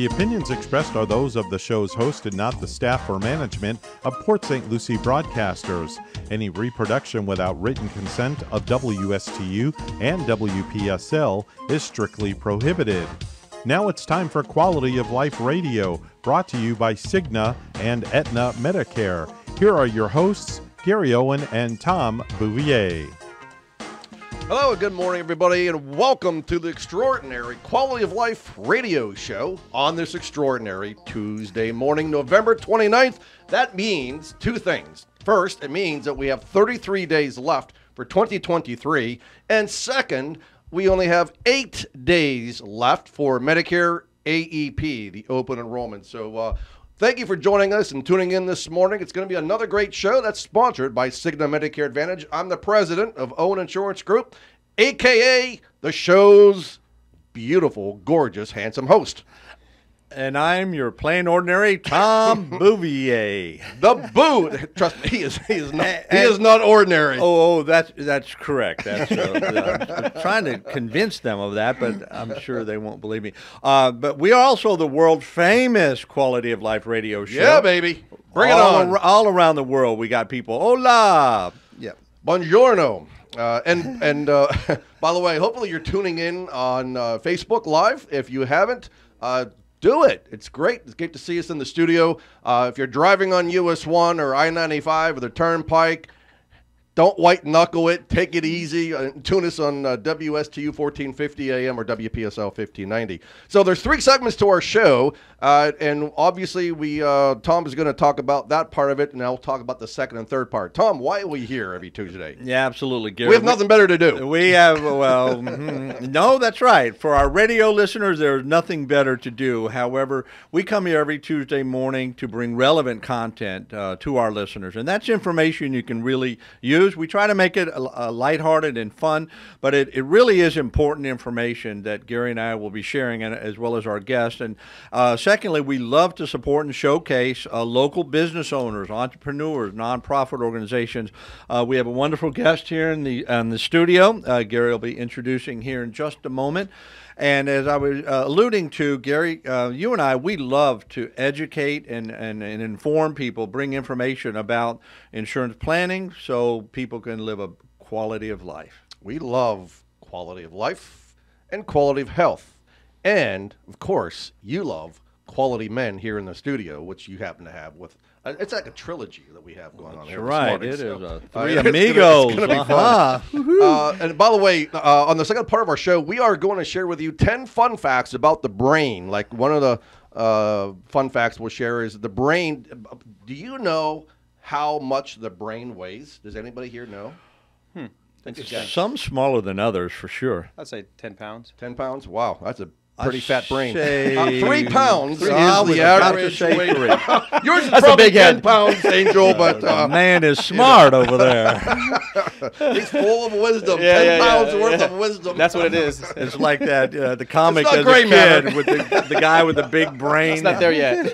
The opinions expressed are those of the show's host and not the staff or management of Port St. Lucie Broadcasters. Any reproduction without written consent of WSTU and WPSL is strictly prohibited. Now it's time for Quality of Life Radio, brought to you by Cigna and Aetna Medicare. Here are your hosts, Gary Owen and Tom Bouvier. Hello, good morning, everybody, and welcome to the extraordinary Quality of Life Radio Show on this extraordinary Tuesday morning, November 29th. That means two things. First, it means that we have 33 days left for 2023, and second, we only have 8 days left for Medicare AEP, the open enrollment. So thank you for joining us and tuning in this morning. It's going to be another great show that's sponsored by Cigna Medicare Advantage. I'm the president of Owen Insurance Group, a.k.a. the show's beautiful, gorgeous, handsome host. And I'm your plain ordinary Tom Bouvier. The Boo. Trust me, he is not ordinary. Oh, that's correct. That's I'm trying to convince them of that, but I'm sure they won't believe me. But we are also the world famous Quality of Life Radio Show. Yeah, baby. Bring it on. All around the world, we got people. Hola. Yeah. Buongiorno. And by the way, hopefully you're tuning in on Facebook Live. If you haven't, do it. It's great. It's great to see us in the studio. If you're driving on US 1 or I-95 or the Turnpike, don't white knuckle it. Take it easy. Tune us on WSTU 1450 AM or WPSL 1590. So there's 3 segments to our show, and obviously Tom is going to talk about that part of it, and I'll talk about the second and third part. Tom, why are we here every Tuesday? Yeah, absolutely, Gary. We have nothing better to do. We have, no, that's right. For our radio listeners, there's nothing better to do. However, we come here every Tuesday morning to bring relevant content to our listeners, and that's information you can really use. We try to make it lighthearted and fun, but it really is important information that Gary and I will be sharing, as well as our guests. And secondly, we love to support and showcase local business owners, entrepreneurs, nonprofit organizations. We have a wonderful guest here in the studio. Gary will be introducing here in just a moment. And as I was alluding to, Gary, you and I, we love to educate and inform people, bring information about insurance planning so people can live a quality of life. We love quality of life and quality of health. And, of course, you love quality men here in the studio, which you happen to have with it's like a trilogy that we have going on here. Right, it is three amigos. It's going to be fun. And by the way, on the second part of our show, we are going to share with you 10 fun facts about the brain. Like one of the fun facts we'll share is the brain. Do you know how much the brain weighs? Does anybody here know? Some smaller than others, for sure. I'd say 10 pounds. 10 pounds? Wow, that's a pretty fat brain. 3 pounds is the average weight. Yours is That's probably a big 10 head. pounds, Angel, but The man is smart over there. he's full of wisdom. Yeah, 10 pounds yeah. worth of wisdom. That's what it is. It's like that the comic It's not as gray a matter. kid with the guy with the big brain. It's not there yet.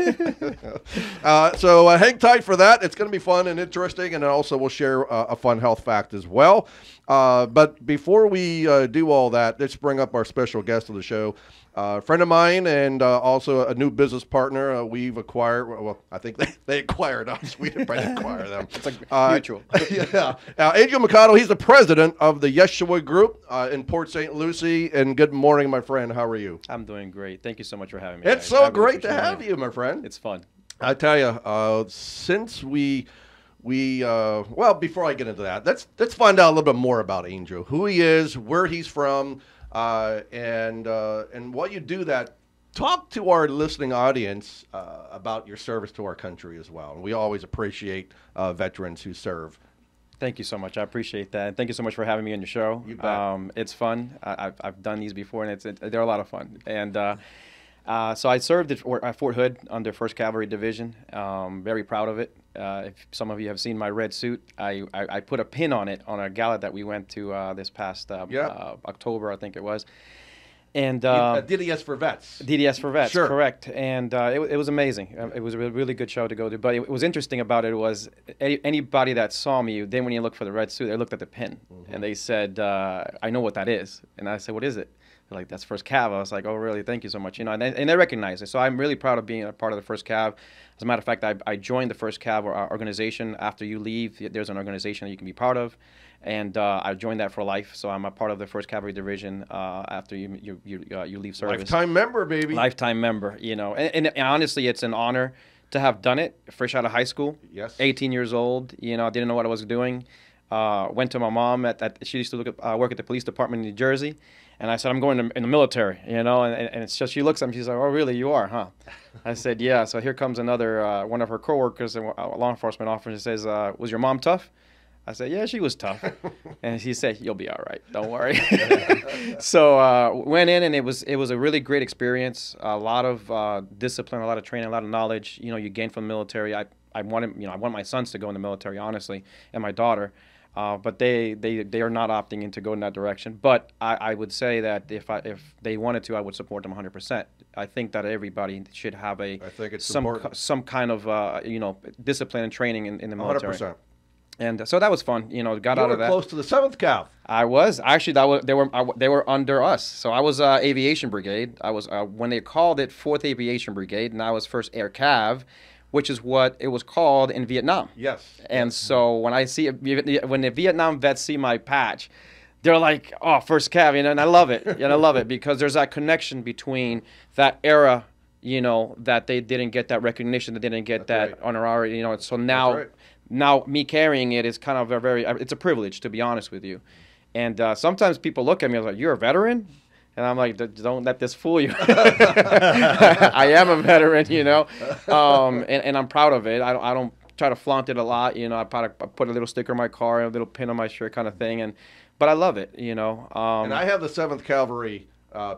So hang tight for that. It's going to be fun and interesting, and also we'll share a fun health fact as well. But before we do all that, let's bring up our special guest of the show. A friend of mine and also a new business partner we've acquired. Well, I think they acquired us. We didn't acquire them. It's like mutual. Yeah. Angel Mikado, he's the president of the Yeshua Group in Port St. Lucie. And good morning, my friend. How are you? I'm doing great. Thank you so much for having me. It's guys. I so really great to appreciate have it. you, my friend. It's fun. I tell you, since well, before I get into that, let's find out a little bit more about Angel, who he is, where he's from, and while you do that, talk to our listening audience about your service to our country as well. And we always appreciate veterans who serve. Thank you so much. I appreciate that. And thank you so much for having me on your show. You bet. It's fun. I've done these before, and they're a lot of fun. And so I served at Fort Hood under 1st Cavalry Division. Very proud of it. If some of you have seen my red suit, I put a pin on it on a gala that we went to this past October, I think it was. And DDS for Vets. DDS for Vets, Sure. correct. And it was amazing. It was a really good show to go to. But it was interesting about it was anybody that saw me, then when you look for the red suit, they looked at the pin. And they said, I know what that is. And I said, what is it? like, that's First Cav. I was like, oh, really? Thank you so much. And they recognize it. So I'm really proud of being a part of the First Cav. As a matter of fact, I joined the First Cav organization. After you leave, there's an organization that you can be part of. And I joined that for life. So I'm a part of the 1st Cavalry Division after you leave service. Lifetime member, baby. Lifetime member, And honestly, it's an honor to have done it fresh out of high school. Yes. 18 years old. I didn't know what I was doing. Went to my mom she used to work at the police department in New Jersey, and I said, I'm going in the military, and it's just, she looks at me, she's like, oh, really, you are, huh? I said, yeah. So here comes another one of her coworkers, a law enforcement officer, says, was your mom tough? I said, yeah, she was tough. And she said, you'll be all right, don't worry. So went in, and it was a really great experience. A lot of discipline, a lot of training, a lot of knowledge you gain from the military. I wanted my sons to go in the military, honestly, and my daughter. But they are not opting in to go in that direction. But I would say that if they wanted to, I would support them 100%. I think that everybody should have some kind of discipline and training in the military. 100%. And so that was fun. Got out of that. Close to the 7th Cav. I was actually they were under us. So I was Aviation Brigade. I was when they called it 4th Aviation Brigade, and I was 1st Air Cav, which is what it was called in Vietnam. Yes. And so when when the Vietnam vets see my patch, they're like, "Oh, 1st Cav," and I love it. And I love it because there's that connection between that era, that they didn't get that recognition, they didn't get that honorary, So now me carrying it is kind of it's a privilege, to be honest with you. And sometimes people look at me and like, "You're a veteran?" And I'm like, don't let this fool you. I am a veteran, and I'm proud of it. I don't try to flaunt it a lot, I put a little sticker on my car, a little pin on my shirt kind of thing, but I love it, And I have the 7th Cavalry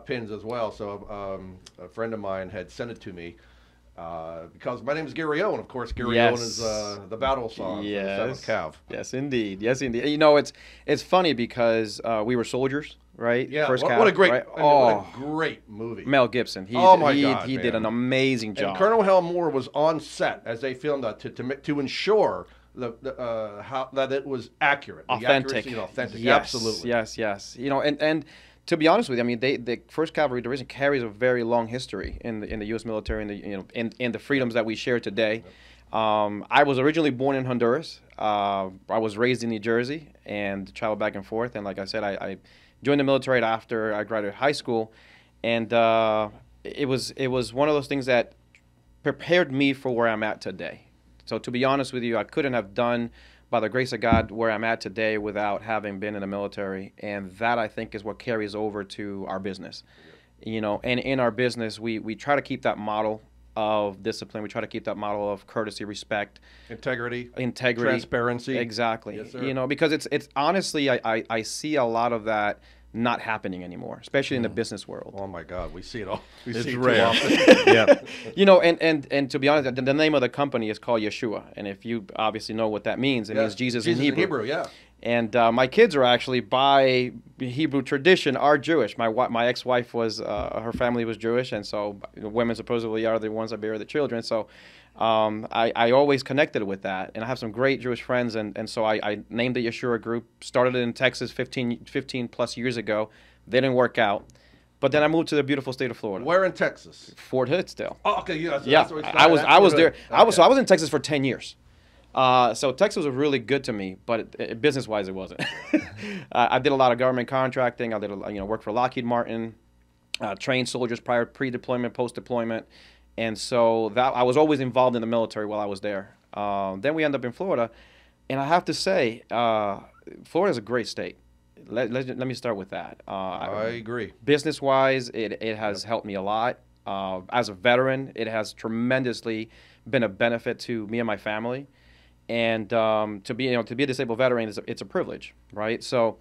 pins as well, so a friend of mine had sent it to me. Because my name is Gary Owen, of course. Gary Owen is the battle song for the 7th Cav. Yes, indeed. Yes, indeed. It's funny because we were soldiers, right? Yeah. First what a great, right? what a great movie. Mel Gibson. He did an amazing job. And Colonel Hal Moore was on set as they filmed that to ensure that it was accurate, authentic. Authentic. Yes, Absolutely. Yes. And to be honest with you, I mean, the 1st Cavalry Division carries a very long history in the U.S. military, in the freedoms that we share today. I was originally born in Honduras. I was raised in New Jersey and traveled back and forth. And like I said, I joined the military after I graduated high school, and it was one of those things that prepared me for where I'm at today. So to be honest with you, I couldn't have done, by the grace of God, where I'm at today without having been in the military. And that, I think, is what carries over to our business. And in our business, we try to keep that model of discipline. We try to keep that model of courtesy, respect. Integrity. Transparency. Exactly. Yes, sir. Because it's honestly, I see a lot of that not happening anymore, especially in the business world. Oh my God, we see it all. It's see it rare. too often. Yeah. And to be honest, the name of the company is called Yeshua, and if you obviously know what that means, it means Jesus in Hebrew. Yeah. And my kids are actually, by Hebrew tradition, are Jewish. My ex-wife was, her family was Jewish, and so women supposedly are the ones that bear the children. So I always connected with that, and I have some great Jewish friends, and so I named the Yeshua Group, started it in Texas 15 plus years ago. They didn't work out. But then I moved to the beautiful state of Florida. Where in Texas? Fort Hood still. Oh, okay, yeah. That's where I was there. Okay. I was in Texas for 10 years. So Texas was really good to me, but business-wise, it wasn't. I did a lot of government contracting. I did worked for Lockheed Martin, trained soldiers prior, pre-deployment, post-deployment, and so that I was always involved in the military while I was there. Then we ended up in Florida, and I have to say, Florida is a great state. Let me start with that. I agree. Business-wise, it has helped me a lot. As a veteran, it has tremendously been a benefit to me and my family. And to be a disabled veteran, it's a privilege, right? So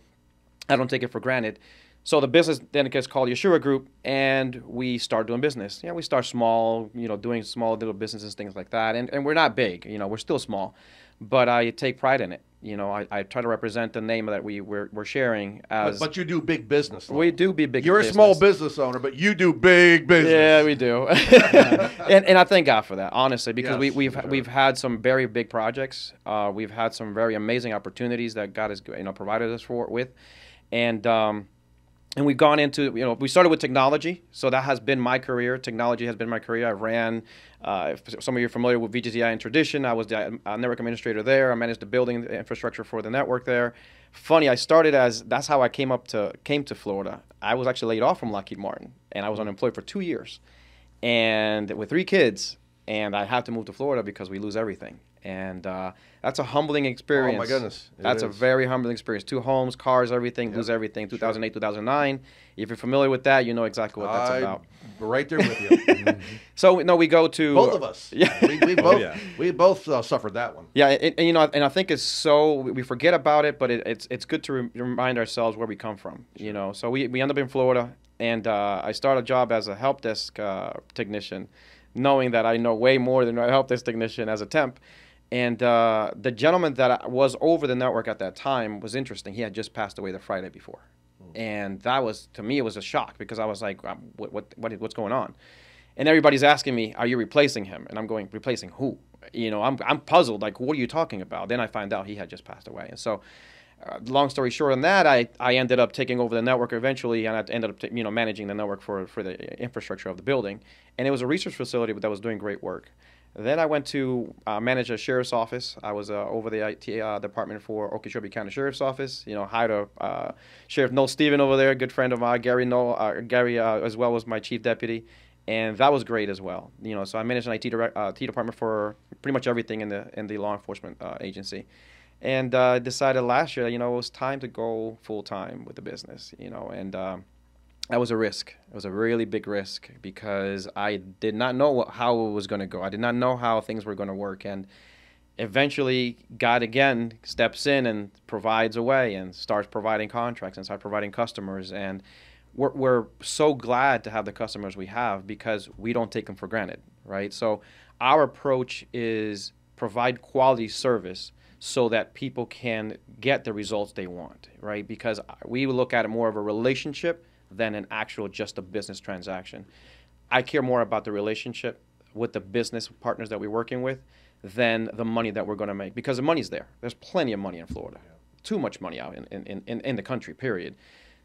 I don't take it for granted. So the business then gets called Yeshua Group, and we start doing business. We start small, doing small little businesses, things like that. And we're not big, we're still small, but I take pride in it. I try to represent the name that we're sharing as. But you do big business. Though. We do big business. You're a small business owner, but you do big business. Yeah, we do. and I thank God for that, honestly, because Yes, we've had some very big projects. We've had some very amazing opportunities that God has provided us with, and And we've gone into, we started with technology. So that has been my career. Technology has been my career. I ran, if some of you are familiar with VGTI and Tradition, I was the network administrator there. I managed the building the infrastructure for the network there. Funny, I started that's how I came to Florida. I was actually laid off from Lockheed Martin, and I was unemployed for 2 years. And with 3 kids, and I had to move to Florida because we lose everything. And that's a humbling experience. Oh, my goodness. That's a very humbling experience. 2 homes, cars, everything, lose everything. 2008, 2009. If you're familiar with that, you know exactly what that's about. Right there with you. So, no, we go to... Both of us. Yeah. We both suffered that one. Yeah, and I think it's so... We forget about it, but it's good to remind ourselves where we come from, So we end up in Florida, and I start a job as a help desk technician, knowing that I know way more than a help desk technician as a temp. And the gentleman that was over the network at that time was interesting. He had just passed away the Friday before. And that was, to me, it was a shock because I was like, what's going on? And everybody's asking me, are you replacing him? And I'm going, replacing who? I'm puzzled, like, what are you talking about? Then I find out he had just passed away. And so, long story short on that, I ended up taking over the network eventually, and I ended up managing the network for the infrastructure of the building. And it was a research facility that was doing great work. Then I went to manage a sheriff's office. I was over the IT department for Okeechobee County Sheriff's Office. Hired a Sheriff Noel Stephen over there, a good friend of mine. Gary as well was my chief deputy, and that was great as well. So I managed an IT department for pretty much everything in the law enforcement agency, and decided last year, it was time to go full time with the business. And that was a risk. It was a really big risk because I did not know how it was going to go. I did not know how things were going to work. And eventually, God again steps in and provides a way and starts providing contracts and starts providing customers. And we're so glad to have the customers we have because we don't take them for granted, right? So our approach is provide quality service so that people can get the results they want, right? Because we look at it more of a relationship than an actual just a business transaction. I care more about the relationship with the business partners that we're working with than the money that we're going to make, because the money's there. There's plenty of money in Florida, too much money out in the country, period.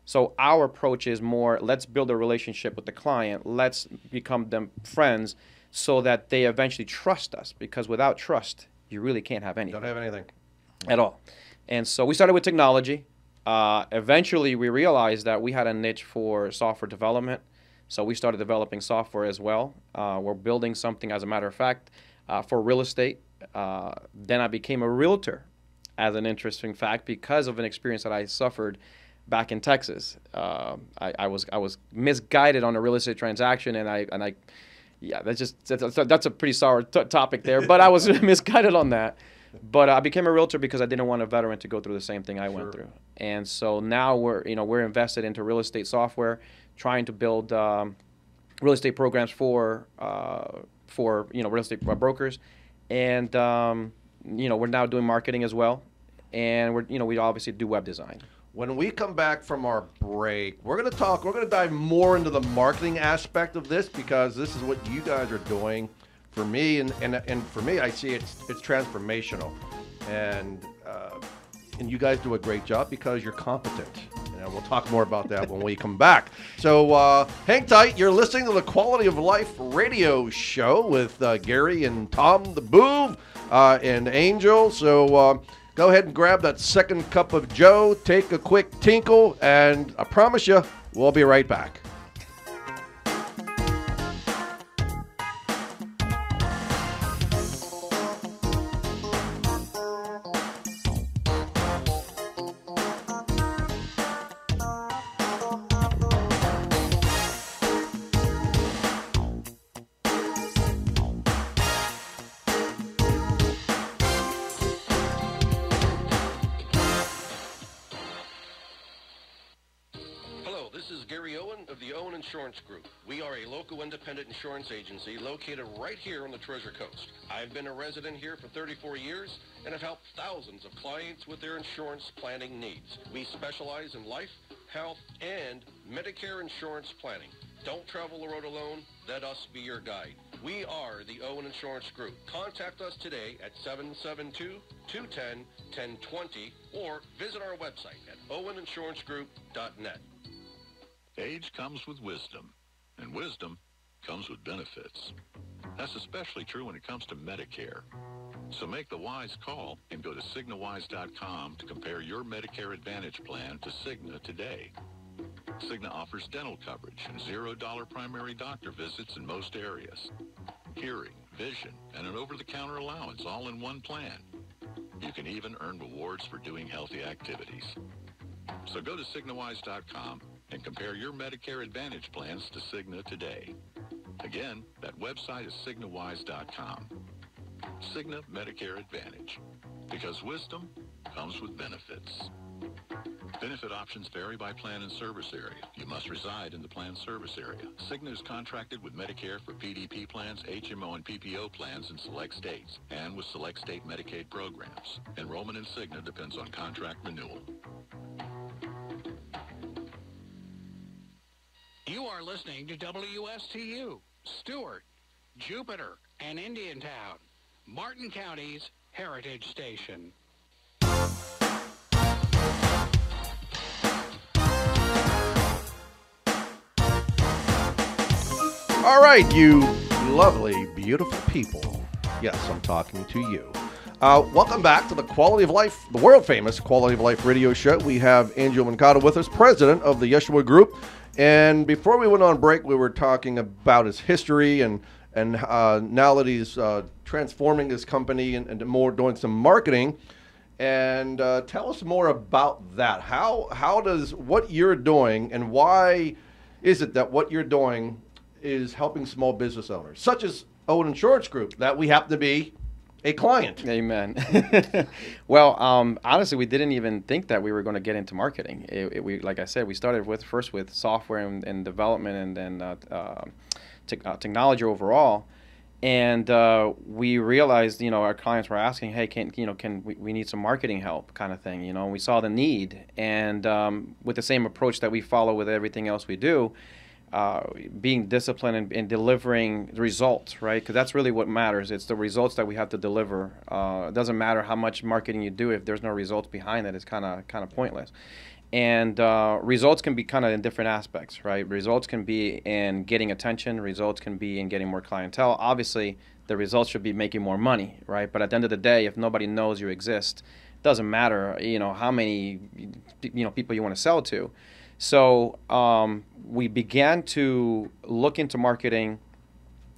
So our approach is more, let's build a relationship with the client, let's become them friends so that they eventually trust us, because without trust, you really can't have anything. Don't have anything. At all. And so we started with technology. Eventually, we realized that we had a niche for software development, so we started developing software as well. We're building something, as a matter of fact, for real estate. Then I became a realtor, as an interesting fact, because of an experience that I suffered back in Texas. I was misguided on a real estate transaction, and that's a pretty sour topic there. But I was misguided on that. But I became a realtor because I didn't want a veteran to go through the same thing I went through. And so now we're invested into real estate software, trying to build real estate programs for real estate brokers, and we're now doing marketing as well, and we obviously do web design. When we come back from our break, we're going to dive more into the marketing aspect of this, because this is what you guys are doing. For me, and for me, I see it's transformational, and you guys do a great job because you're competent. And we'll talk more about that when we come back. So hang tight. You're listening to the Quality of Life radio show with Gary and Tom the Boov and Angel. So go ahead and grab that second cup of Joe, take a quick tinkle, and I promise you, we'll be right back. Insurance Group. We are a local independent insurance agency located right here on the Treasure Coast. I've been a resident here for 34 years and have helped thousands of clients with their insurance planning needs. We specialize in life, health, and Medicare insurance planning. Don't travel the road alone. Let us be your guide. We are the Owen Insurance Group. Contact us today at 772-210-1020 or visit our website at oweninsurancegroup.net. Age comes with wisdom, and wisdom comes with benefits. That's especially true when it comes to Medicare. So make the wise call and go to CignaWise.com to compare your Medicare Advantage plan to Cigna today. Cigna offers dental coverage and $0 primary doctor visits in most areas, hearing, vision, and an over-the-counter allowance all in one plan. You can even earn rewards for doing healthy activities. So go to CignaWise.com and compare your Medicare Advantage plans to Cigna today. Again, that website is CignaWise.com. Cigna Medicare Advantage, because wisdom comes with benefits. Benefit options vary by plan and service area. You must reside in the plan service area. Cigna is contracted with Medicare for PDP plans, HMO, and PPO plans in select states, and with select state Medicaid programs. Enrollment in Cigna depends on contract renewal. You are listening to WSTU, Stewart, Jupiter, and Indiantown, Martin County's Heritage Station. All right, you lovely, beautiful people. Yes, I'm talking to you. Welcome back to the Quality of Life, the world-famous Quality of Life radio show. We have Angel Mancata with us, president of the Yeshua Group. And before we went on break, we were talking about his history and now that he's transforming his company and more doing some marketing. And tell us more about that. How does what you're doing and why is it that what you're doing is helping small business owners, such as Owen Insurance Group, that we happen to be a client? Amen. Well, honestly, we didn't even think that we were going to get into marketing. We, like I said, we started first with software and development and then technology overall. And we realized, our clients were asking, hey, we need some marketing help kind of thing, and we saw the need. And with the same approach that we follow with everything else we do, being disciplined and delivering results, right? Because that's really what matters. It's the results that we have to deliver. It doesn't matter how much marketing you do if there's no results behind it. It's kind of pointless. And results can be kind of in different aspects, right? Results can be in getting attention. Results can be in getting more clientele. Obviously, the results should be making more money, right? But at the end of the day, if nobody knows you exist, it doesn't matter, how many, people you want to sell to. So we began to look into marketing,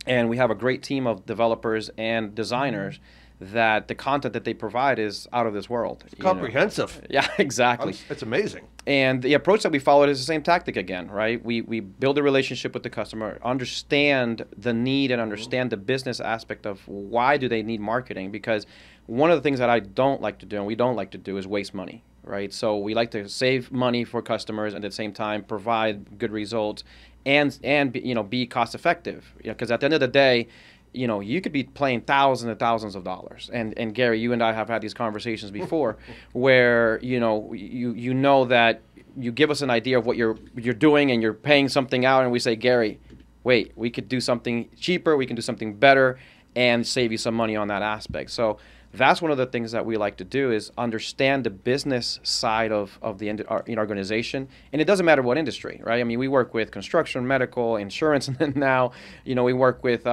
and we have a great team of developers and designers that the content that they provide is out of this world. It's comprehensive. Yeah, exactly. It's amazing. And the approach that we followed is the same tactic again, right? We build a relationship with the customer, understand the need and understand the business aspect of why do they need marketing, because one of the things that I don't like to do and we don't like to do is waste money. Right, so we like to save money for customers and at the same time provide good results, and be cost effective. Because at the end of the day, you could be paying thousands and thousands of dollars. And Gary, you and I have had these conversations before, where you know that you give us an idea of what you're doing and you're paying something out, and we say, Gary, wait, we could do something cheaper, we can do something better, and save you some money on that aspect. So that's one of the things that we like to do, is understand the business side of the organization. And it doesn't matter what industry, right? I mean, we work with construction, medical, insurance, and then now, we work with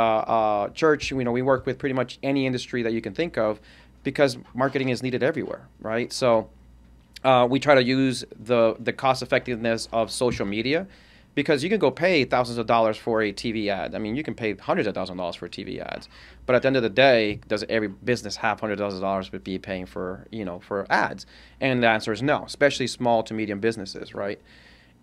church. We work with pretty much any industry that you can think of, because marketing is needed everywhere, right? So we try to use the cost effectiveness of social media, because you can go pay thousands of dollars for a TV ad. I mean, you can pay hundreds of thousands of dollars for TV ads. But at the end of the day, does every business have hundreds of thousands of dollars to be paying for, for ads? And the answer is no, especially small to medium businesses, right?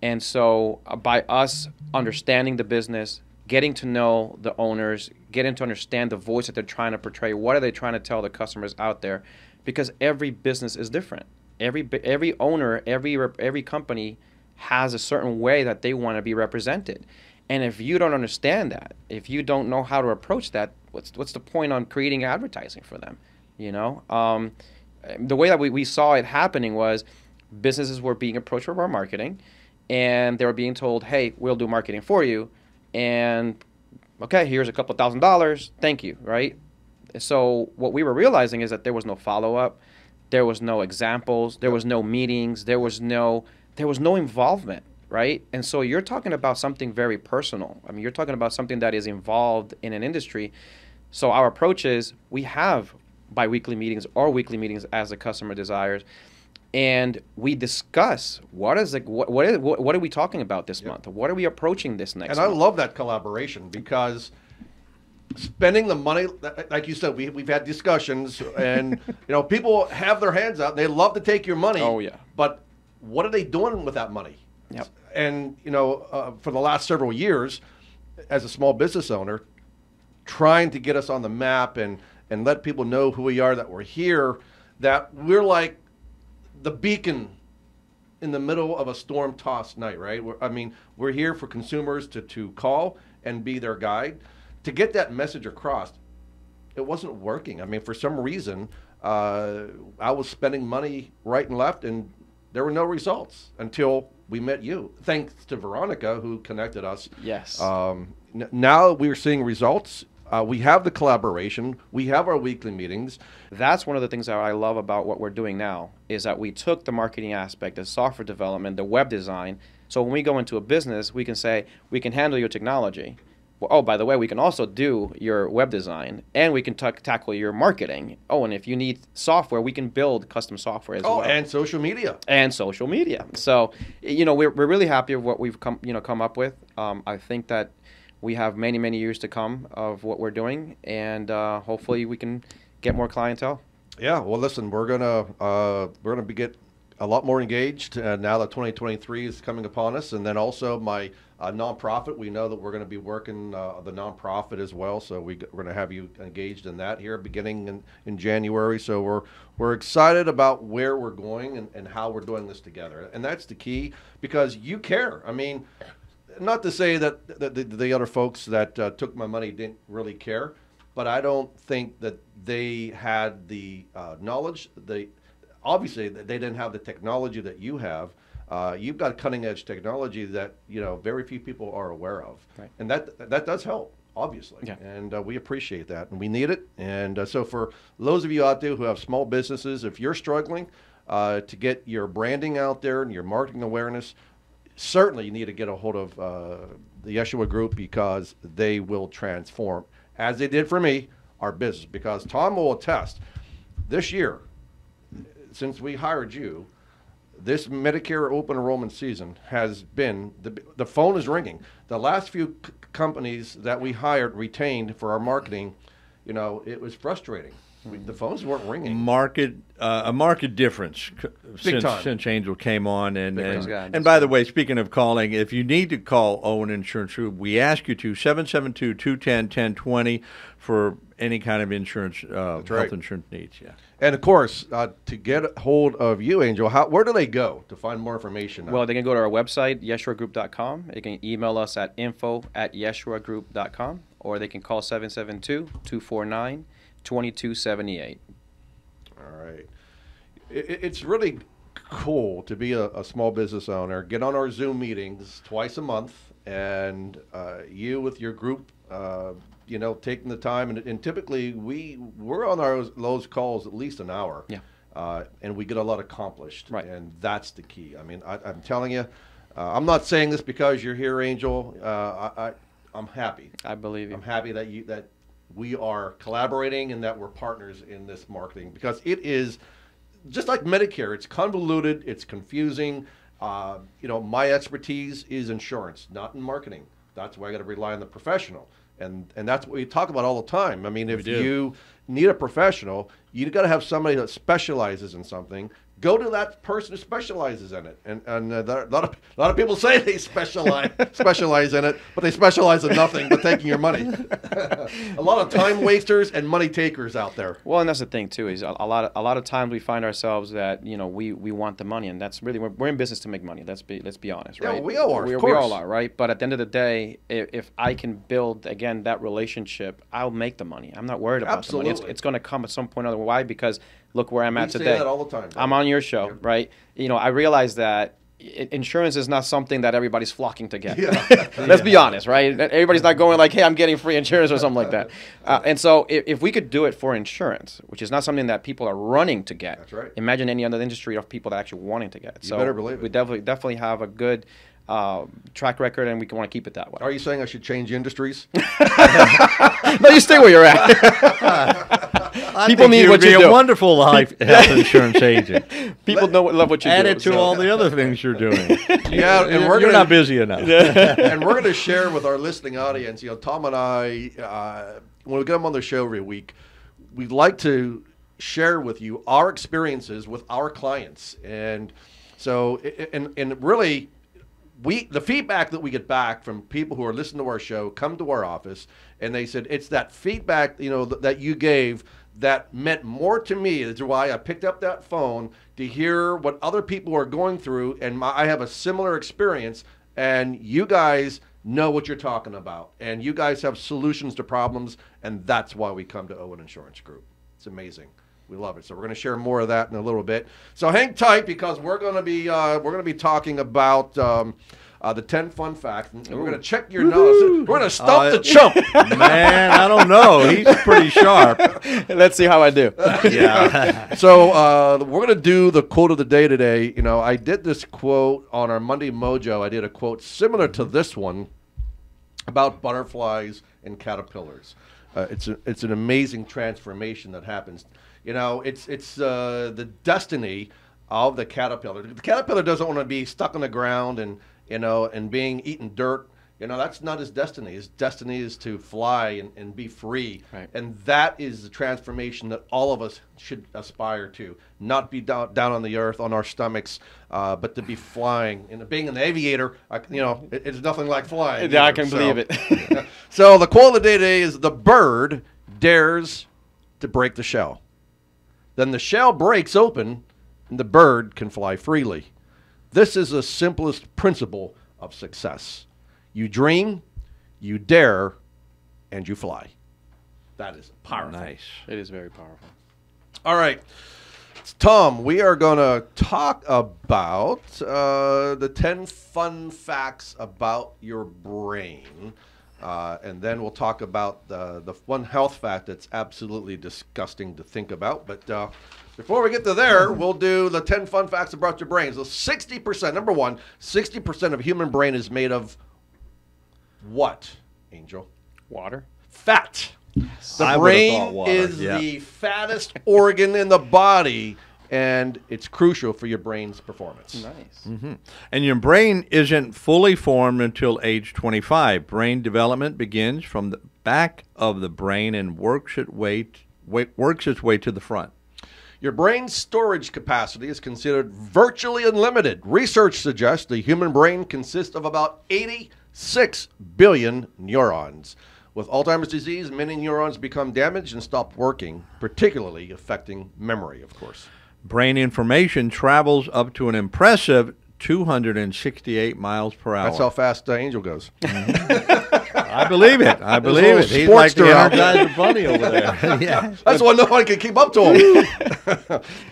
And so by us understanding the business, getting to know the owners, getting to understand the voice that they're trying to portray, what are they trying to tell the customers out there? Because every business is different. Every owner, every company has a certain way that they want to be represented. And if you don't understand that, if you don't know how to approach that, what's the point on creating advertising for them? The way that we saw it happening was businesses were being approached for our marketing, and they were being told, hey, we'll do marketing for you, and okay, here's a couple $1,000, thank you, right? So what we were realizing is that there was no follow-up, there was no examples, there was no meetings, there was no involvement. right? And so you're talking about something very personal. I mean, you're talking about something that is involved in an industry. So our approach is we have biweekly meetings or weekly meetings as the customer desires, and we discuss what are we talking about this month? What are we approaching this next And month? I love that collaboration because spending the money, like you said, we've had discussions, and people have their hands out and they love to take your money. Oh, yeah. But what are they doing with that money? Yep. And for the last several years, as a small business owner, trying to get us on the map and let people know who we are, that we're here, that we're like the beacon in the middle of a storm-tossed night, right? We're here for consumers to call and be their guide. To get that message across, it wasn't working. I mean, for some reason, I was spending money right and left, and there were no results until we met you. Thanks to Veronica, who connected us. Yes. Now we're seeing results. We have the collaboration. We have our weekly meetings. That's one of the things that I love about what we're doing now, is that we took the marketing aspect, the software development, the web design. So when we go into a business, we can say, we can handle your technology. Well, oh, by the way, we can also do your web design, and we can tackle your marketing. Oh, and if you need software, we can build custom software as well. Oh, and social media. And social media. So, we're really happy with what we've come up with. I think that we have many, many years to come of what we're doing, and hopefully we can get more clientele. Yeah. Well, listen, we're gonna get a lot more engaged now that 2023 is coming upon us, and then also my nonprofit. We know that we're going to be working the nonprofit as well, so we're going to have you engaged in that here beginning in January. So we're excited about where we're going and how we're doing this together, and that's the key, because you care. I mean, not to say that the other folks that took my money didn't really care, but I don't think that they had the knowledge. Obviously they didn't have the technology that you have. You've got cutting edge technology that very few people are aware of, right. And that does help, obviously. Yeah. And we appreciate that, and we need it. And so for those of you out there who have small businesses, if you're struggling to get your branding out there and your marketing awareness, certainly you need to get a hold of the Yeshua Group, because they will transform, as they did for me, our business. Because Tom will attest, this year, since we hired you, this Medicare open enrollment season has been, the phone is ringing. The last few companies that we hired, retained for our marketing, it was frustrating. The phones weren't ringing. A market difference since Angel came on. And by the way, speaking of calling, if you need to call Owen Insurance Group, we ask you to 772-210-1020 for any kind of insurance, health insurance needs. Yeah. And of course, to get a hold of you, Angel, where do they go to find more information? Well, they can go to our website, yeshuagroup.com. They can email us at info@yeshuagroup.com, or they can call 772-249-2278. All right. It's really cool to be a small business owner, get on our Zoom meetings twice a month, and you with your group, taking the time. And typically we're on those calls at least an hour. Yeah. And we get a lot accomplished. Right. And that's the key. I mean, I'm telling you, I'm not saying this because you're here, Angel. I'm happy. I believe you. I'm happy that we are collaborating and that we're partners in this marketing, because it is just like Medicare. It's convoluted. It's confusing. My expertise is insurance, not in marketing. That's why I got to rely on the professional. And that's what we talk about all the time. I mean, if you need a professional, you got to have somebody that specializes in something. Go to that person who specializes in it. And a lot of people say they specialize in it, but they specialize in nothing but taking your money. A lot of time wasters and money takers out there. Well, and that's the thing too, is a lot of times we find ourselves that we want the money, and that's really, we're in business to make money. Let's be honest, right? Yeah, we all are. Of course. We all are, right? But at the end of the day, if I can build again that relationship, I'll make the money. I'm not worried about the money. It's going to come at some point or other. Why? Because look where I'm at today. We say that all the time. I'm on your show, right? I realize that insurance is not something that everybody's flocking to get. Yeah. Let's be honest, right? Everybody's not going like, hey, I'm getting free insurance or something like that. And so if we could do it for insurance, which is not something that people are running to get, that's right. Imagine any other industry of people that are actually wanting to get. You better believe it. We definitely have a good track record, and we want to keep it that way. Are you saying I should change industries? No, you stay where you're at. People need what you do. You'd be a wonderful health insurance agent. People love what you do. Add it to all the other things you're doing. Yeah, and you're not busy enough. And we're going to share with our listening audience. You know, Tom and I, when we get them on the show every week, we'd like to share with you our experiences with our clients, and so and really, the feedback that we get back from people who are listening to our show come to our office, and they said it's that feedback, you know, that you gave that meant more to me. That's why I picked up that phone to hear what other people are going through, and I have a similar experience, and you guys know what you're talking about, and you guys have solutions to problems, and that's why we come to Owen Insurance Group. It's amazing. We love it. So we're going to share more of that in a little bit. So hang tight, because we're going to be talking about the 10 fun facts, and we're going to check your knowledge. We're going to stump the chump. Man, I don't know. He's pretty sharp. Let's see how I do. Yeah. So we're going to do the quote of the day today. You know, I did this quote on our Monday Mojo. I did a quote similar to this one about butterflies and caterpillars. It's an amazing transformation that happens. You know, it's the destiny of the caterpillar. The caterpillar doesn't want to be stuck on the ground and, you know, and being eaten dirt. You know, that's not his destiny. His destiny is to fly and be free. Right. And that is the transformation that all of us should aspire to. Not be down on the earth on our stomachs, but to be flying. And being an aviator, you know, it's nothing like flying. Yeah, I can believe it. So the quote of the day today is, the bird dares to break the shell. Then the shell breaks open, and the bird can fly freely. This is the simplest principle of success. You dream, you dare, and you fly. That is powerful. Nice. It is very powerful. All right. Tom, we are going to talk about the 10 fun facts about your brain. And then we'll talk about the one health fact that's absolutely disgusting to think about. But before we get to there, we'll do the 10 fun facts about your brain. So 60%, number one, 60% of human brain is made of what, Angel? Water. Fat. The brain is the fattest organ in the body, and it's crucial for your brain's performance. Nice. Mm-hmm. And your brain isn't fully formed until age 25. Brain development begins from the back of the brain and works its way to the front. Your brain's storage capacity is considered virtually unlimited. Research suggests the human brain consists of about 86 billion neurons. With Alzheimer's disease, many neurons become damaged and stop working, particularly affecting memory, of course. Brain information travels up to an impressive 268 miles per hour. That's how fast Angel goes. I believe it. I believe it. He's like the Energizer Bunny over there. Yeah. That's why no one can keep up to him.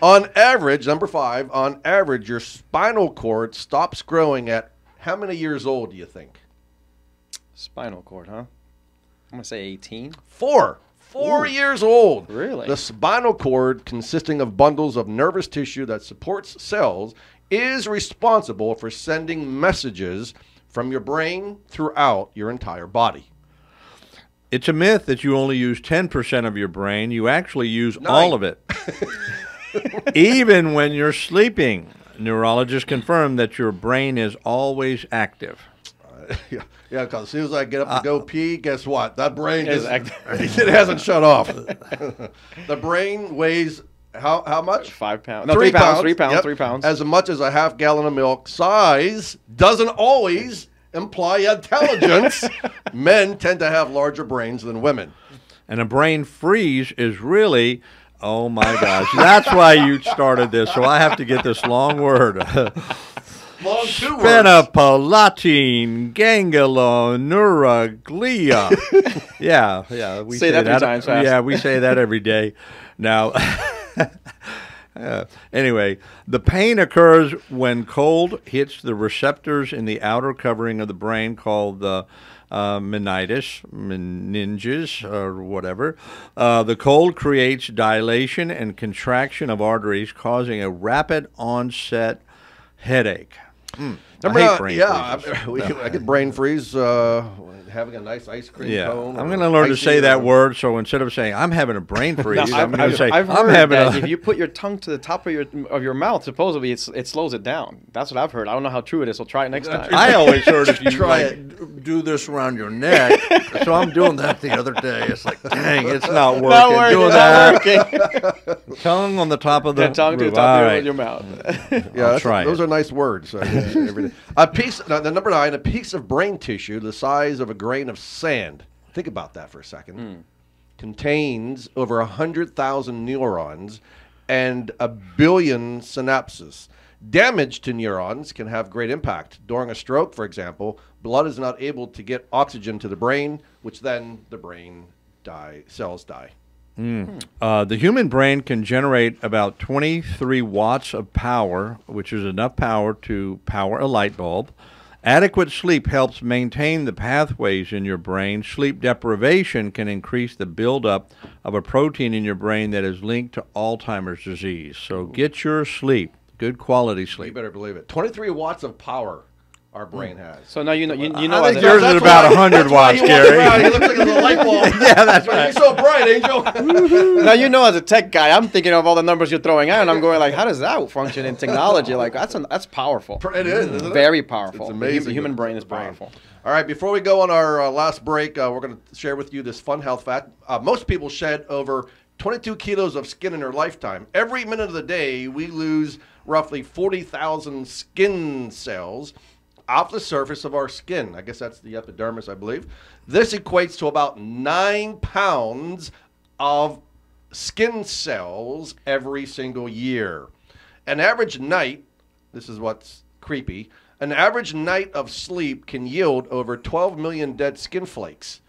On average, number 5, on average, your spinal cord stops growing at how many years old, do you think? Spinal cord, huh? I'm going to say 18. 4 years old. Really? The spinal cord, consisting of bundles of nervous tissue that supports cells, is responsible for sending messages from your brain throughout your entire body. It's a myth that you only use 10% of your brain. You actually use all of it. Even when you're sleeping. Neurologists confirm that your brain is always active. Yeah, because as soon as I get up to go pee, guess what? That brain is active. It hasn't shut off. The brain weighs how much? 5 pounds. No, 3 pounds. 3 pounds. Yep. 3 pounds. As much as a half gallon of milk. Size doesn't always imply intelligence. Men tend to have larger brains than women. And a brain freeze is really, oh my gosh, that's why you started this. So I have to get this long word. Long 2 words. Phenopalatin ganglionuraglia. Yeah. We say that 3 times fast. Yeah, we say that every day. Now, anyway, the pain occurs when cold hits the receptors in the outer covering of the brain called the meninges, or whatever. The cold creates dilation and contraction of arteries, causing a rapid onset headache. Remember, I hate brain freezes. I get brain freeze having a nice ice cream cone. I'm going to learn to say that word, so instead of saying I'm having a brain freeze, I'm going to say I've I'm heard having that a... if you put your tongue to the top of your mouth, supposedly it slows it down. That's what I've heard. I don't know how true it is, so try it next time. I always heard if you Try do this around your neck. So I'm doing that the other day. It's like, dang, it's not working. Not working, doing not that. working. Tongue on the top of the tongue to the roof. top All of right. your mouth. Yeah, try those it. are nice words. So I use every day. The number 9, a piece of brain tissue the size of a grain of sand. Think about that for a second. Contains over 100,000 neurons and 1 billion synapses. Damage to neurons can have great impact. During a stroke, for example, blood is not able to get oxygen to the brain, which then the brain cells die. The human brain can generate about 23 watts of power, which is enough power to power a light bulb. Adequate sleep helps maintain the pathways in your brain. Sleep deprivation can increase the buildup of a protein in your brain that is linked to Alzheimer's disease. So get your sleep, good quality You sleep. better believe it. 23 watts of power our brain has. So now you know. You I know. think as yours a, is about 100 watts, He walks around, Gary. he looks like a light bulb. Yeah, that's right. You're so bright, Angel. now you know, as a tech guy, I'm thinking of all the numbers you're throwing out, and I'm going like, how does that function in technology? Like that's powerful. It is, isn't it? Very powerful. It's amazing. The human brain is Brain. powerful. All right, before we go on our last break, we're going to share with you this fun health fact. Most people shed over 22 kilos of skin in their lifetime. Every minute of the day, we lose roughly 40,000 skin cells off the surface of our skin. I guess that's the epidermis, I believe. This equates to about 9 pounds of skin cells every single year. An average night, this is what's creepy, an average night of sleep can yield over 12 million dead skin flakes.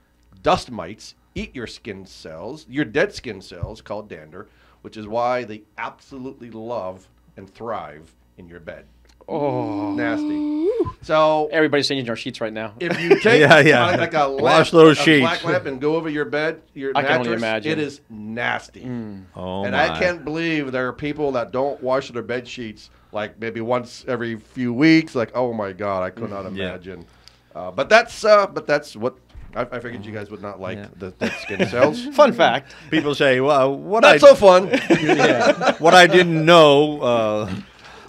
Dust mites eat your skin cells, your dead skin cells, called dander, which is why they absolutely love and thrive in your bed. Oh, Nasty. So everybody's changing our sheets right now. if you take like a Wash those sheets. black lamp and go over your bed, your I can mattress, only imagine. it is nasty. Oh, And my. I can't believe there are people that don't wash their bed sheets like maybe once every few weeks. Like, oh my God, I could not imagine. But that's what I figured you guys would not like the dead skin cells. Fun fact. People say, well, what Not so fun. what I didn't know,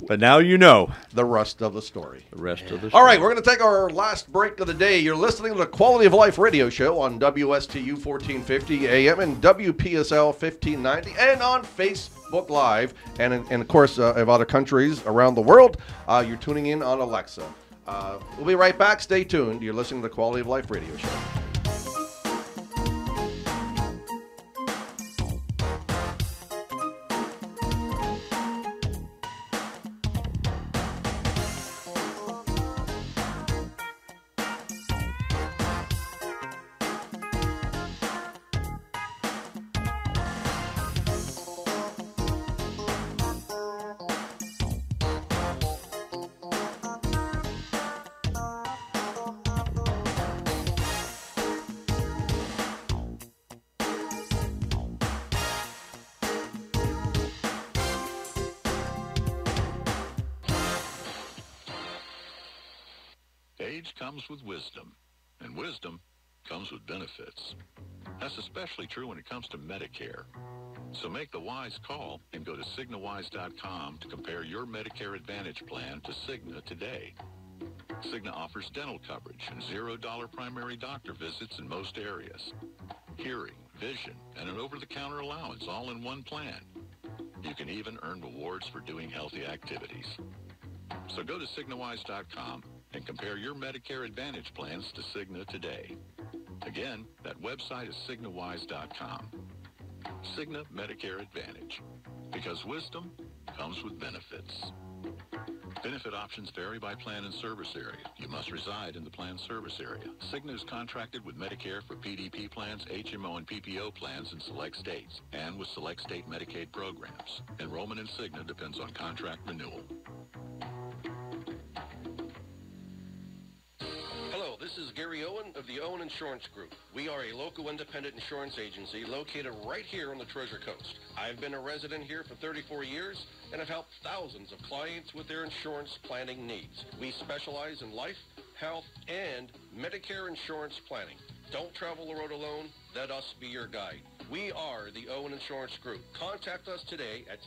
but now you know The rest of the story. the rest of the All right, we're going to take our last break of the day. You're listening to the Quality of Life radio show on WSTU 1450 AM and WPSL 1590 and on Facebook Live. And of course, of other countries around the world, you're tuning in on Alexa. We'll be right back. Stay tuned. You're listening to the Quality of Life radio show. Age comes with wisdom, and wisdom comes with benefits. That's especially true when it comes to Medicare. So make the wise call and go to CignaWise.com to compare your Medicare Advantage plan to Cigna today. Cigna offers dental coverage and $0 primary doctor visits in most areas. Hearing, vision, and an over-the-counter allowance all in one plan. You can even earn rewards for doing healthy activities. So go to CignaWise.com and compare your Medicare Advantage plans to Cigna today. Again, that website is CignaWise.com. Cigna Medicare Advantage. Because wisdom comes with benefits. Benefit options vary by plan and service area. You must reside in the plan service area. Cigna is contracted with Medicare for PDP plans, HMO, and PPO plans in select states, and with select state Medicaid programs. Enrollment in Cigna depends on contract renewal. Hello, this This is Gary Owen of the Owen Insurance Group. We are a local independent insurance agency located right here on the Treasure Coast. I've been a resident here for 34 years and have helped thousands of clients with their insurance planning needs. We specialize in life, health, and Medicare insurance planning. Don't travel the road alone. Let us be your guide. We are the Owen Insurance Group. Contact us today at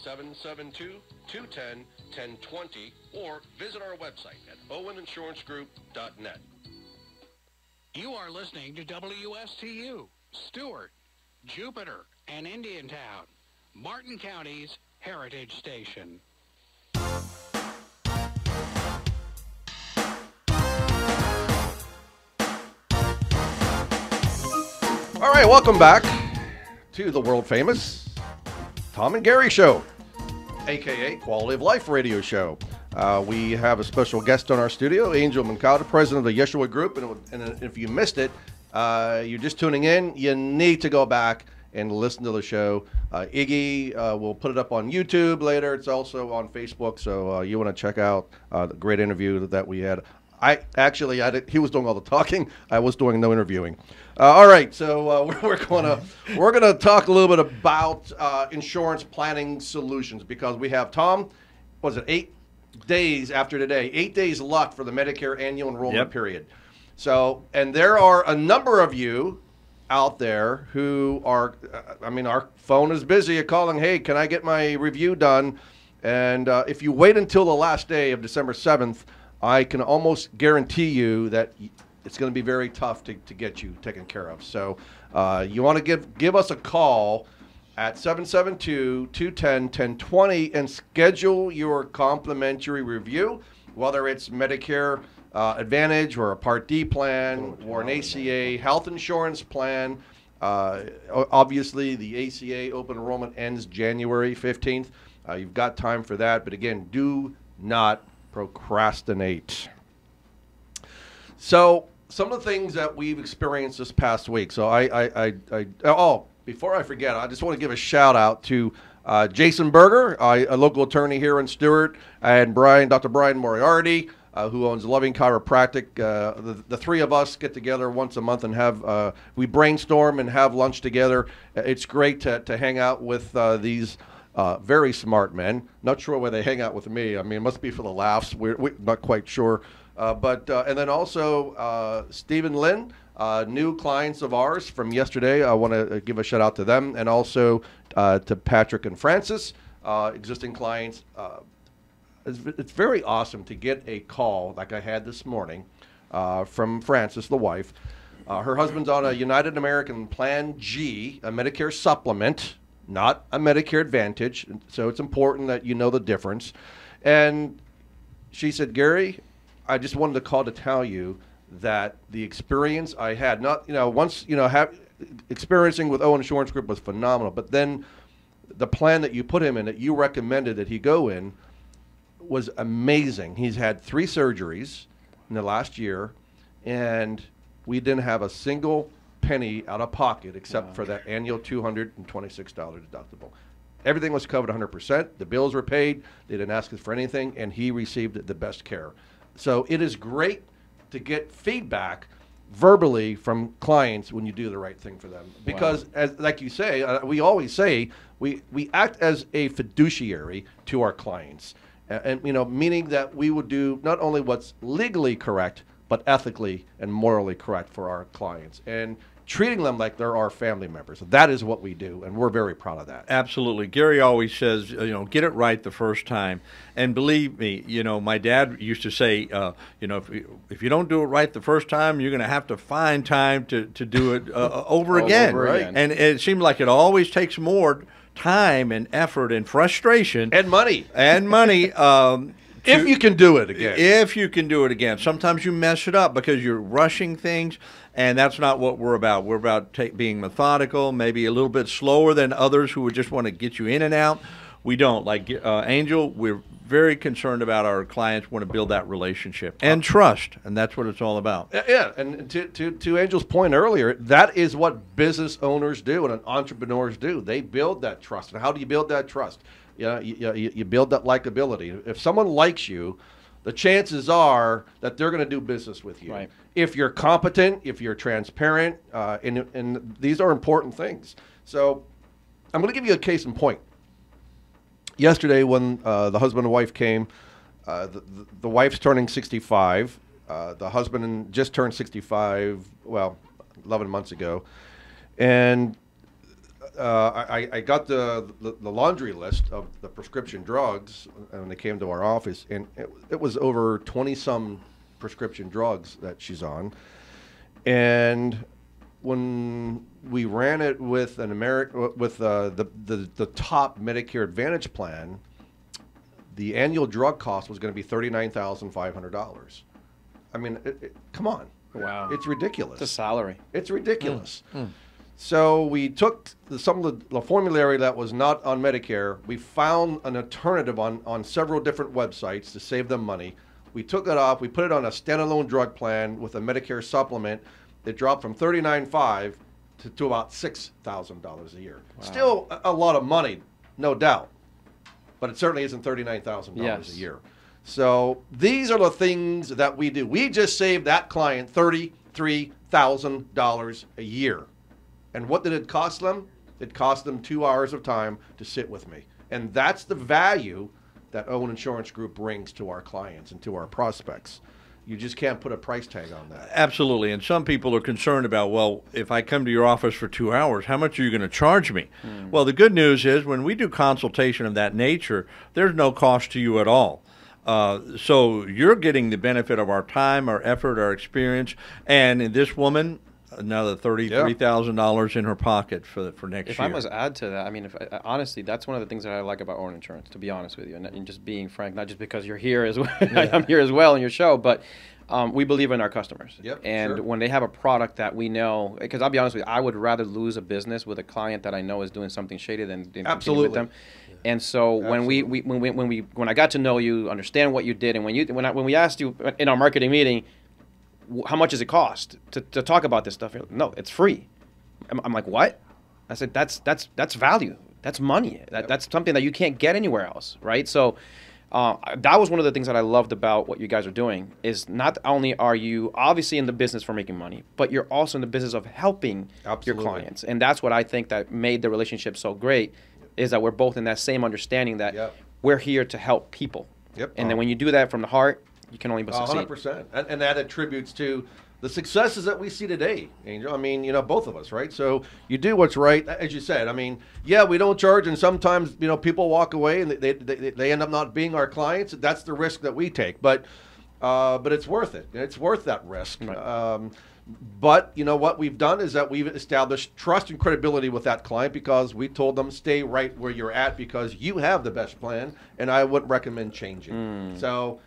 772-210-1020 or visit our website at oweninsurancegroup.net. You are listening to WSTU, Stewart, Jupiter, and Indiantown, Martin County's Heritage Station. All right, welcome back to the world famous Tom and Gary Show, aka Quality of Life Radio Show. We have a special guest on our studio, Angel Mancata, president of the Yeshua Group. And if you missed it, you're just tuning in, you need to go back and listen to the show. Iggy will put it up on YouTube later. It's also on Facebook, so you want to check out the great interview that we had. He was doing all the talking. I was doing no interviewing. All right, so we're gonna talk a little bit about insurance planning solutions, because we have Tom. Was it 8 days after today? 8 days left for the Medicare annual enrollment period. So, and there are a number of you out there who are. Our phone is busy calling. Hey, can I get my review done? And if you wait until the last day of December 7th. I can almost guarantee you that it's going to be very tough to get you taken care of. So you want to give us a call at 772-210-1020 and schedule your complimentary review, whether it's Medicare Advantage or a Part D plan or an ACA health insurance plan. Obviously, the ACA open enrollment ends January 15th. You've got time for that. But again, do not procrastinate. So some of the things that we've experienced this past week. So before I forget, I just want to give a shout out to Jason Berger, a local attorney here in Stewart, and Dr. Brian Moriarty, who owns Loving Chiropractic. The three of us get together once a month and we brainstorm and have lunch together. It's great to hang out with these very smart men. Not sure why they hang out with me. It must be for the laughs. We're not quite sure. And then also Stephen Lynn, new clients of ours from yesterday. I want to give a shout out to them, and also to Patrick and Francis, existing clients. It's very awesome to get a call like I had this morning from Francis, the wife. Her husband's on a United American Plan G, a Medicare supplement, not a Medicare Advantage, so it's important that you know the difference. And she said, Gary, I just wanted to call to tell you that the experience I had, experiencing with Owen Insurance Group was phenomenal, but then the plan that you put him in, that you recommended that he go in, was amazing. He's had 3 surgeries in the last year, and we didn't have a single penny out of pocket except for that annual $226 deductible. Everything was covered 100%. The bills were paid. They didn't ask us for anything, and he received the best care. So it is great to get feedback verbally from clients when you do the right thing for them. Because, as like you say, we always say, we act as a fiduciary to our clients. And meaning that we would do not only what's legally correct, but ethically and morally correct for our clients, and treating them like they're our family members. That is what we do, and we're very proud of that. Absolutely. Gary always says, get it right the first time. And believe me, my dad used to say, if you don't do it right the first time, you're going to have to find time to do it over again. And it seemed like it always takes more time and effort and frustration. And money. If you can do it again. If you can do it again. Sometimes you mess it up because you're rushing things, and that's not what we're about. We're about being methodical, maybe a little bit slower than others who would just want to get you in and out. We don't. Like Angel, we're very concerned about our clients, want to build that relationship and trust, and that's what it's all about. Yeah, and to Angel's point earlier, that is what business owners do and entrepreneurs do. They build that trust. And how do you build that trust? You build that likability. If someone likes you, the chances are that they're going to do business with you. Right. If you're competent, if you're transparent, and these are important things. So I'm going to give you a case in point. Yesterday when the husband and wife came, the wife's turning 65. The husband just turned 65, 11 months ago. And I got the laundry list of the prescription drugs when they came to our office, and it was over 20-some prescription drugs that she's on. And when we ran it with the top Medicare Advantage plan, the annual drug cost was going to be $39,500. I mean, come on. Wow. It's ridiculous. It's a salary. It's ridiculous. So we took some of the formulary that was not on Medicare. We found an alternative on several different websites to save them money. We took it off. We put it on a standalone drug plan with a Medicare supplement. It dropped from $39,500 to about $6,000 a year. Wow. Still a lot of money, no doubt. But it certainly isn't $39,000 a year. So these are the things that we do. We just saved that client $33,000 a year. And what did it cost them? It cost them 2 hours of time to sit with me. And that's the value that Owen Insurance Group brings to our clients and to our prospects. You just can't put a price tag on that. Absolutely. And some people are concerned about, well, if I come to your office for 2 hours, how much are you going to charge me? Well, the good news is when we do consultation of that nature, there's no cost to you at all. So you're getting the benefit of our time, our effort, our experience, and in this woman, another $33,000 in her pocket for next year. If I must add to that, I mean, honestly, that's one of the things that I like about Owen Insurance, to be honest with you, and just being frank, not just because you're here as well, I'm here as well in your show, but we believe in our customers. And when they have a product that we know, because I'll be honest with you, I would rather lose a business with a client that I know is doing something shady than continue with them. And so when I got to know you, understand what you did, and when we asked you in our marketing meeting, how much does it cost to talk about this stuff? No, it's free. I'm like, what? I said, that's value. That's money. That's something that you can't get anywhere else, right? So that was one of the things that I loved about what you guys are doing, is not only are you obviously in the business for making money, but you're also in the business of helping your clients. And that's what I think that made the relationship so great, is that we're both in that same understanding that we're here to help people. And then when you do that from the heart, you can only but succeed. 100%. And that attributes to the successes that we see today, Angel. I mean, both of us, right? So you do what's right, as you said. I mean, we don't charge, and sometimes, people walk away and they end up not being our clients. That's the risk that we take. But it's worth it. It's worth that risk. Right. But what we've done is that we've established trust and credibility with that client, because we told them, stay right where you're at because you have the best plan, and I wouldn't recommend changing. So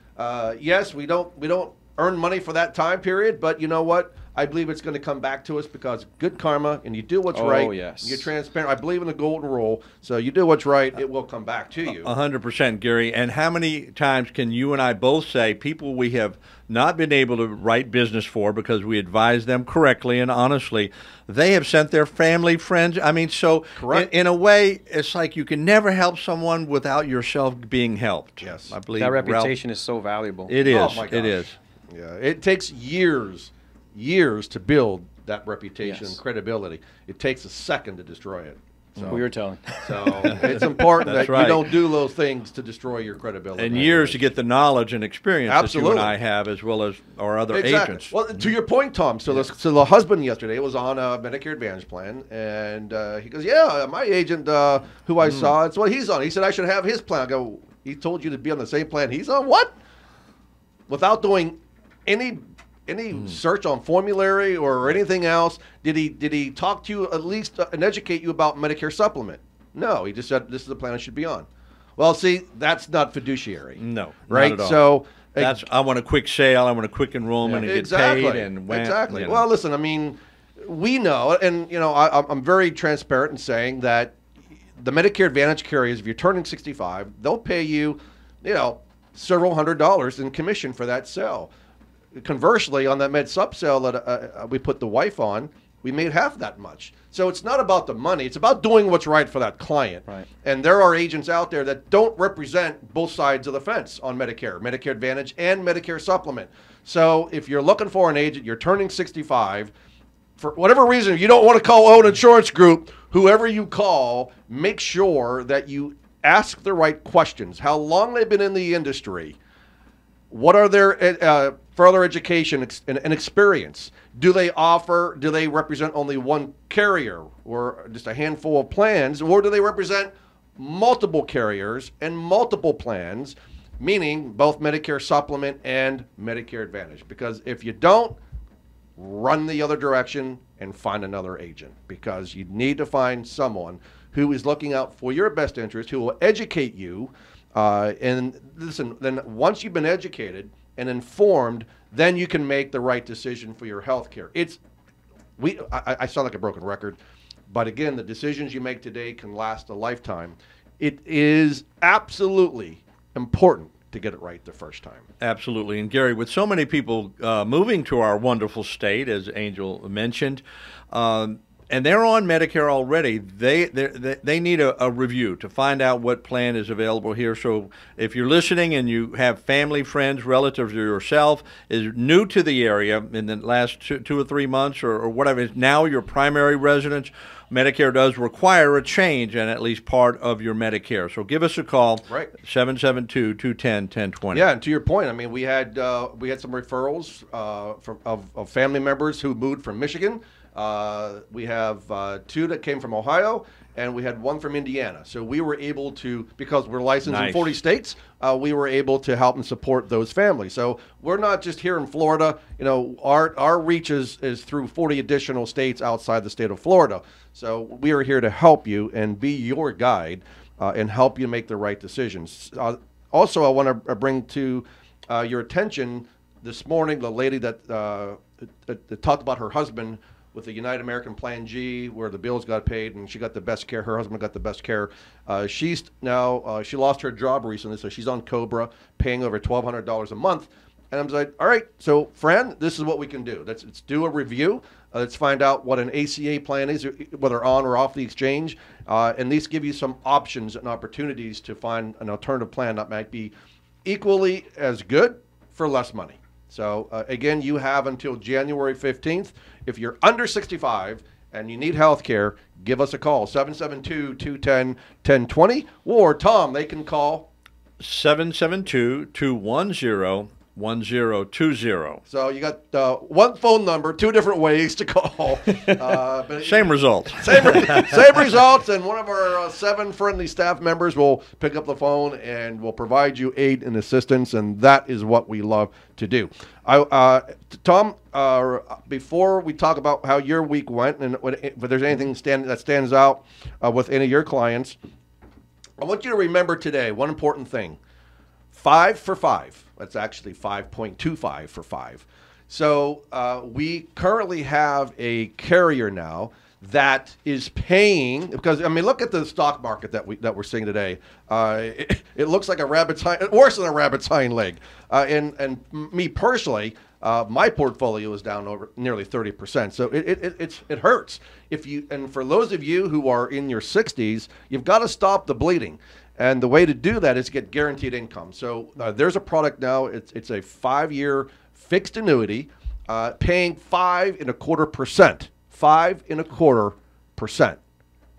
yes, we don't earn money for that time period, but you know what? I believe it's going to come back to us, because good karma, and you do what's right. Yes. You're transparent. I believe in the golden rule. So you do what's right, it will come back to you. 100%, Gary. And how many times can you and I both say people we have not been able to write business for because we advise them correctly and honestly, they have sent their family, friends. I mean, so in a way, it's like you can never help someone without yourself being helped. Yes. I believe that reputation is so valuable. It is. Oh, my gosh. It is. Yeah. It takes years to build that reputation and credibility. It takes a second to destroy it. So, we were telling. So it's important that right. you don't do those things to destroy your credibility. And years to get the knowledge and experience that you and I have, as well as our other agents. Well, to your point, Tom, so the husband yesterday was on a Medicare Advantage plan, and he goes, my agent who I saw, it's what he's on. He said I should have his plan. I go, he told you to be on the same plan he's on? What? Without doing any search on formulary or anything else, did he talk to you at least and educate you about Medicare supplement? No, he just said this is the plan I should be on. Well, see, that's not fiduciary. No, right? Not at all. So that's I want a quick sale, I want a quick enrollment and get paid and exactly. Well, listen, I mean, we know, and I'm very transparent in saying that the Medicare Advantage carriers, if you're turning 65, they'll pay you, several $100s in commission for that sale. Conversely, on that med sub sale that we put the wife on, we made half that much. So it's not about the money. It's about doing what's right for that client. Right. And there are agents out there that don't represent both sides of the fence on Medicare, Medicare Advantage, and Medicare Supplement. So if you're looking for an agent, you're turning 65, for whatever reason, you don't want to call Own Insurance Group, whoever you call, make sure that you ask the right questions. How long they've been in the industry? What are their further education and experience? Do they represent only one carrier or just a handful of plans? Or do they represent multiple carriers and multiple plans, meaning both Medicare Supplement and Medicare Advantage? Because if you don't, run the other direction and find another agent, because you need to find someone who is looking out for your best interest, who will educate you. And listen, then once you've been educated and informed, then you can make the right decision for your health care. I sound like a broken record, but again, the decisions you make today can last a lifetime. It is absolutely important to get it right the first time. Absolutely. And Gary, with so many people moving to our wonderful state, as Angel mentioned, and they're on Medicare already, they need a review to find out what plan is available here. So if you're listening and you have family, friends, relatives, or yourself is new to the area in the last two or 3 months or whatever, is now your primary residence, Medicare does require a change in at least part of your Medicare. So give us a call, right? 772-210-1020. Yeah, and to your point, I mean, we had some referrals of family members who moved from Michigan. We have 2 that came from Ohio, and we had 1 from Indiana. So we were able to, because we're licensed in 40 states, we were able to help and support those families. So we're not just here in Florida. You know, our reach is through 40 additional states outside the state of Florida. So we are here to help you and be your guide and help you make the right decisions. Also, I want to bring to your attention this morning the lady that talked about her husband with the United American Plan G, where the bills got paid and she got the best care. Her husband got the best care. She's now, she lost her job recently, so she's on COBRA, paying over $1,200 a month. And I'm like, all right, so Fran, this is what we can do. Let's do a review. Let's find out what an ACA plan is, whether on or off the exchange, and these give you some options and opportunities to find an alternative plan that might be equally as good for less money. So again, you have until January 15th. If you're under 65 and you need health care, give us a call, 772-210-1020, or Tom, they can call 772-210-1020. So you got one phone number, 2 different ways to call. But same results. Same results, and one of our 7 friendly staff members will pick up the phone and will provide you aid and assistance, and that is what we love to do. Tom, before we talk about how your week went, and if there's anything that stands out with any of your clients, I want you to remember today one important thing. 5 for 5. That's actually 5.25 for 5. So we currently have a carrier now that is paying, because I mean, look at the stock market that we're seeing today. It looks like a rabbit's hind, worse than a rabbit's hind leg. And me personally, my portfolio is down over nearly 30%. So it hurts. And for those of you who are in your 60s, you've got to stop the bleeding. And the way to do that is get guaranteed income. So there's a product now. It's a 5-year fixed annuity, paying 5.25%. 5.25%.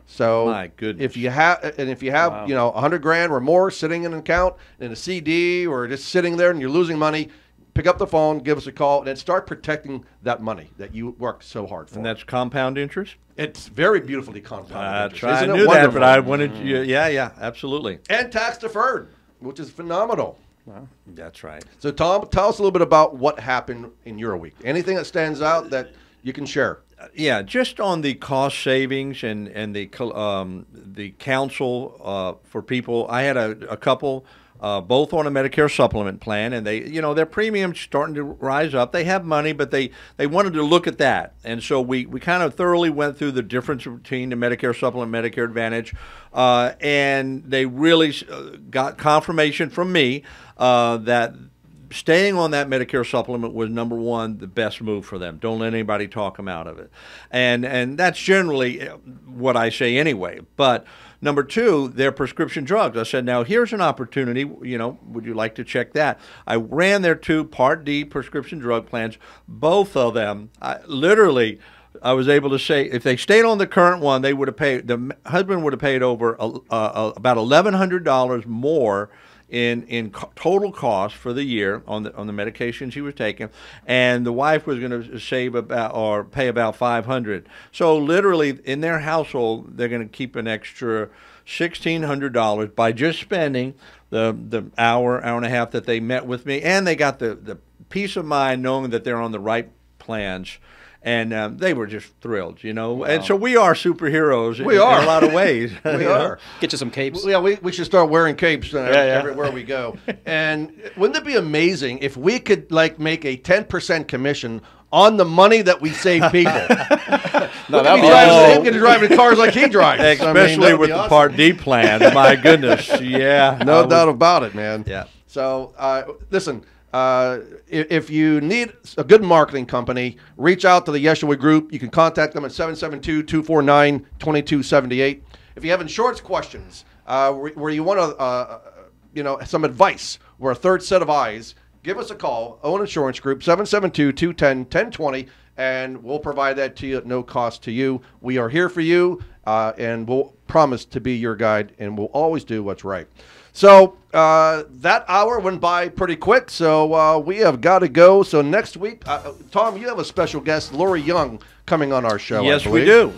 So my goodness. if you have wow, you know, $100,000 or more sitting in an account in a CD or just sitting there and you're losing money, pick up the phone, give us a call, and then start protecting that money that you worked so hard for. And that's compound interest? It's very beautifully compounded interest. I knew that, but I wanted you. Yeah, absolutely. And tax deferred, which is phenomenal. Wow, that's right. So, Tom, tell us a little bit about what happened in your week. Anything that stands out that you can share? Yeah, just on the cost savings and the counsel for people. I had a couple. Both on a Medicare supplement plan, and they, you know, their premiums starting to rise up. They have money, but they wanted to look at that, and so we kind of thoroughly went through the difference between the Medicare supplement, Medicare Advantage, and they really got confirmation from me that staying on that Medicare supplement was, number one, the best move for them. Don't let anybody talk them out of it. And that's generally what I say anyway. But number two, their prescription drugs. I said, now here's an opportunity, would you like to check that? I ran their 2 Part D prescription drug plans, both of them. I was able to say if they stayed on the current one, they would have paid. The husband would have paid over about $1,100 more in total cost for the year on the medications he was taking, and the wife was going to save pay about $500. So literally in their household, they're going to keep an extra $1,600 by just spending the hour and a half that they met with me, and they got the peace of mind knowing that they're on the right plans. And they were just thrilled, Wow. And so we are superheroes in a lot of ways. We are. Get you some capes. Yeah, we should start wearing capes everywhere we go. And wouldn't it be amazing if we could make a 10% commission on the money that we save people? No, that'd be driving cars like he drives. Especially with the Part D plan. My goodness. Yeah. No doubt about it, man. Yeah. So, listen. If you need a good marketing company, reach out to the Yeshua Group. You can contact them at 772-249-2278. If you have insurance questions where you want some advice or a third set of eyes, give us a call. Owen Insurance Group, 772-210-1020, and we'll provide that to you at no cost to you. We are here for you, and we'll promise to be your guide, and we'll always do what's right. So that hour went by pretty quick, so we have got to go. So next week, Tom, you have a special guest, Lori Young, coming on our show. Yes, we do.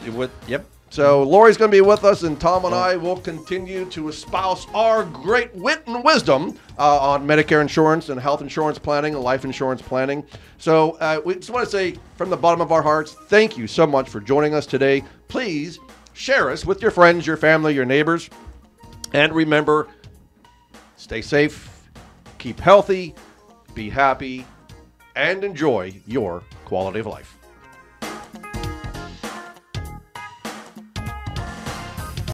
Yep. So Lori's going to be with us, and Tom and I will continue to espouse our great wit and wisdom on Medicare insurance and health insurance planning and life insurance planning. So we just want to say from the bottom of our hearts, thank you so much for joining us today. Please share us with your friends, your family, your neighbors, and remember, stay safe, keep healthy, be happy, and enjoy your quality of life.